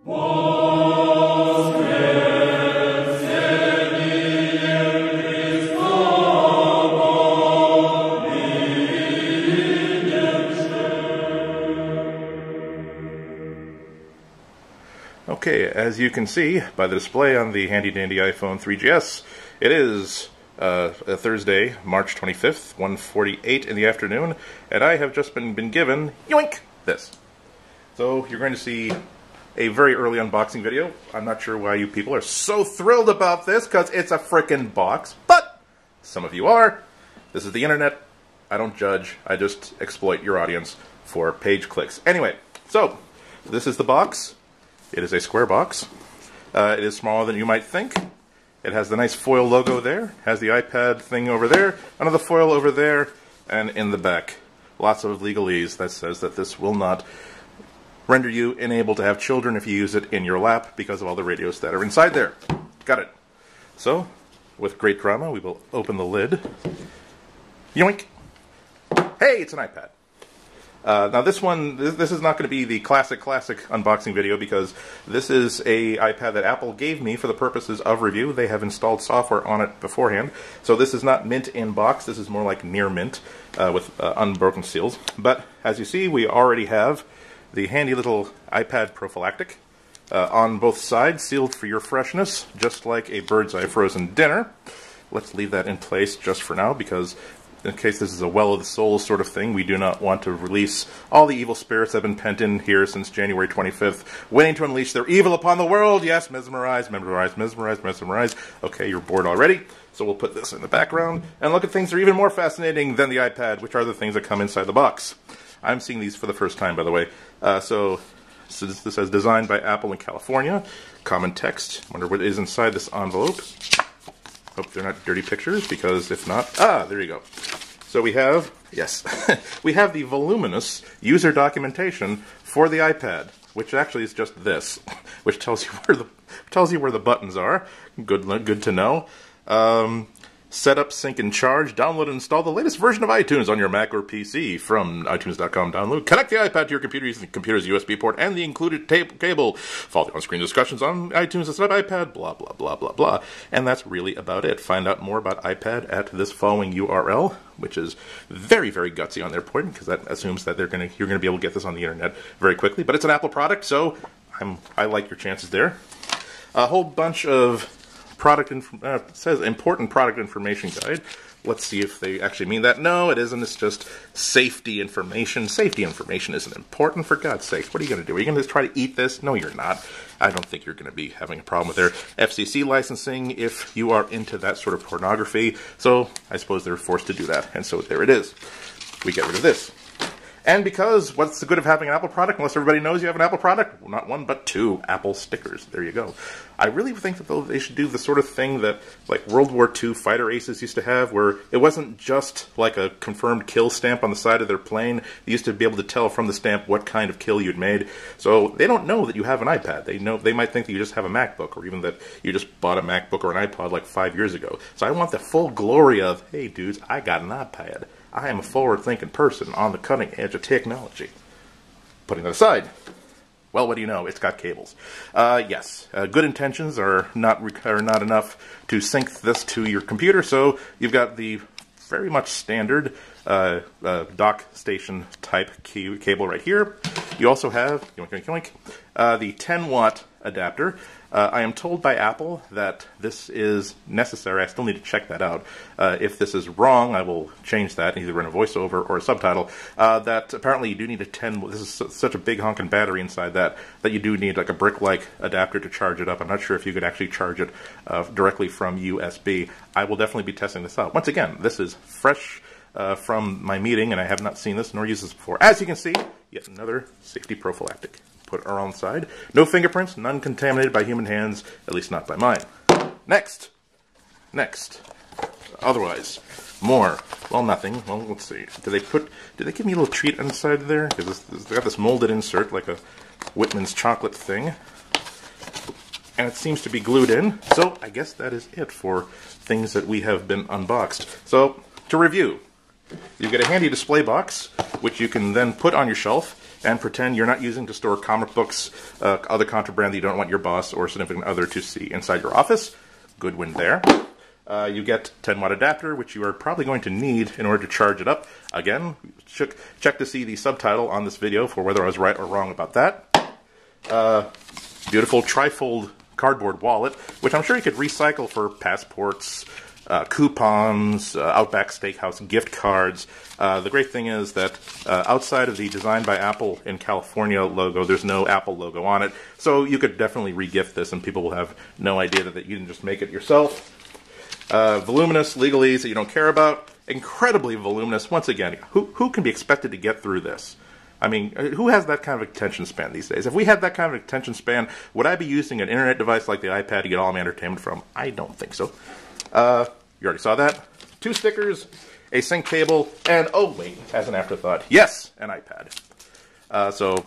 Okay, as you can see by the display on the handy-dandy iPhone 3GS, it is a Thursday, March 25th, 1:48 in the afternoon, and I have just been given, yoink, this. So you're going to see a very early unboxing video. I'm not sure why you people are so thrilled about this, because it's a frickin' box, but some of you are. This is the internet. I don't judge. I just exploit your audience for page clicks. Anyway, so this is the box. It is a square box. It is smaller than you might think. It has the nice foil logo there, has the iPad thing over there, another foil over there, and in the back, lots of legalese that says that this will not render you unable to have children if you use it in your lap because of all the radios that are inside there. Got it. So, with great drama, we will open the lid. Yoink! Hey, it's an iPad. Now this one, this is not going to be the classic unboxing video because this is a iPad that Apple gave me for the purposes of review. They have installed software on it beforehand. So this is not mint in box, this is more like near mint with unbroken seals. But as you see, we already have the handy little iPad prophylactic on both sides, sealed for your freshness, just like a bird's eye frozen dinner. Let's leave that in place just for now because in case this is a well of the soul sort of thing, we do not want to release all the evil spirits that have been pent in here since January 25th, waiting to unleash their evil upon the world. Yes, mesmerize, mesmerize, mesmerize, mesmerize. Okay, you're bored already, so we'll put this in the background and look at things that are even more fascinating than the iPad, which are the things that come inside the box. I'm seeing these for the first time, by the way. So this says designed by Apple in California. Common text. Wonder what is inside this envelope. Hope they're not dirty pictures, because if not, there you go. So we have, yes, we have the voluminous user documentation for the iPad, which actually is just this, which tells you where the buttons are. Good to know. Set up, sync, and charge. Download and install the latest version of iTunes on your Mac or PC from iTunes.com download. Connect the iPad to your computer using the computer's USB port and the included cable. Follow the on-screen discussions on iTunes to set up iPad, blah, blah, blah, blah, blah. And that's really about it. Find out more about iPad at this following URL, which is very, very gutsy on their point, because that assumes that you're going to be able to get this on the internet very quickly. But it's an Apple product, so I like your chances there. A whole bunch of it says important product information guide. Let's see if they actually mean that. No, it isn't. It's just safety information. Safety information isn't important, for God's sake. What are you going to do? Are you going to try to eat this? No, you're not. I don't think you're going to be having a problem with their FCC licensing if you are into that sort of pornography. So I suppose they're forced to do that. And so there it is. We get rid of this. And because, what's the good of having an Apple product unless everybody knows you have an Apple product? Well, not one, but two Apple stickers. There you go. I really think that they should do the sort of thing that, like, World War II fighter aces used to have, where it wasn't just like a confirmed kill stamp on the side of their plane. They used to be able to tell from the stamp what kind of kill you'd made. So they don't know that you have an iPad. They might think that you just have a MacBook, or even that you just bought a MacBook or an iPod like 5 years ago. So I want the full glory of, hey dudes, I got an iPad. I am a forward-thinking person on the cutting edge of technology. Putting that aside, well, what do you know? It's got cables. Yes, good intentions are not enough to sync this to your computer, so you've got the very much standard dock station type cable right here. You also have the 10-watt adapter. I am told by Apple that this is necessary. I still need to check that out. If this is wrong, I will change that, either in a voiceover or a subtitle. That apparently you do need a this is such a big honking battery inside that you do need like a brick-like adapter to charge it up. I'm not sure if you could actually charge it directly from USB. I will definitely be testing this out. Once again, this is fresh from my meeting, and I have not seen this nor used this before. As you can see, yet another safety prophylactic. Put it on the side. No fingerprints, none contaminated by human hands, at least not by mine. Next. Otherwise, more. Well, nothing. Well, let's see. Did they give me a little treat inside there? Because they got this molded insert, like a Whitman's chocolate thing. And it seems to be glued in. So, I guess that is it for things that we have been unboxed. So, to review, you get a handy display box, which you can then put on your shelf and pretend you're not using to store comic books, other contraband that you don't want your boss or significant other to see inside your office. Good win there. You get 10-watt adapter, which you are probably going to need in order to charge it up. Again, check to see the subtitle on this video for whether I was right or wrong about that. Beautiful trifold cardboard wallet, which I'm sure you could recycle for passports, coupons, Outback Steakhouse gift cards. The great thing is that outside of the Designed by Apple in California logo, there's no Apple logo on it. So you could definitely re-gift this and people will have no idea that you didn't just make it yourself. Voluminous legalese that you don't care about. Incredibly voluminous. Once again, who can be expected to get through this? I mean, who has that kind of attention span these days? If we had that kind of attention span, would I be using an internet device like the iPad to get all my entertainment from? I don't think so. You already saw that. 2 stickers, a sync cable, and oh wait, as an afterthought, yes, an iPad. So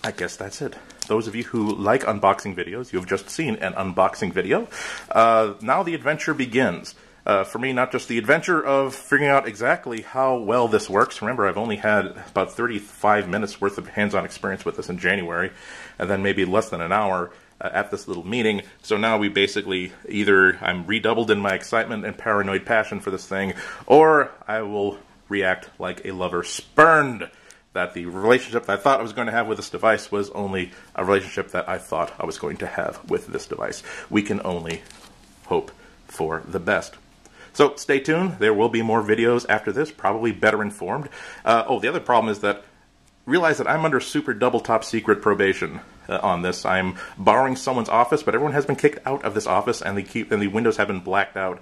I guess that's it. Those of you who like unboxing videos, you have just seen an unboxing video. Now the adventure begins. For me, not just the adventure of figuring out exactly how well this works. Remember, I've only had about 35 minutes worth of hands-on experience with this in January, and then maybe less than an hour at this little meeting. So now we basically, either I'm redoubled in my excitement and paranoid passion for this thing, or I will react like a lover spurned that the relationship that I thought I was going to have with this device was only a relationship that I thought I was going to have with this device. We can only hope for the best. So stay tuned. There will be more videos after this, probably better informed. Oh, the other problem is that realize that I'm under super double top secret probation on this. I'm borrowing someone's office, but everyone has been kicked out of this office, and the windows have been blacked out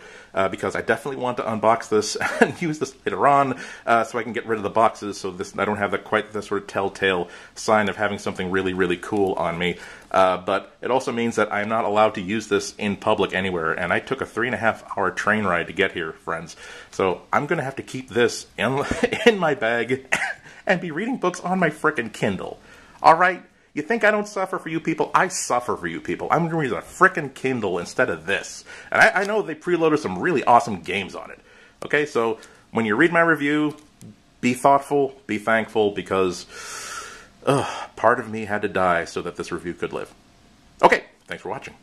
because I definitely want to unbox this and use this later on so I can get rid of the boxes, so I don't have quite the sort of telltale sign of having something really, really cool on me. But it also means that I'm not allowed to use this in public anywhere, and I took a 3.5-hour train ride to get here, friends. So I'm going to have to keep this in my bag and be reading books on my frickin' Kindle. Alright? You think I don't suffer for you people? I suffer for you people. I'm going to use a frickin' Kindle instead of this. And I know they preloaded some really awesome games on it. Okay, so when you read my review, be thoughtful, be thankful, because part of me had to die so that this review could live. Okay, thanks for watching.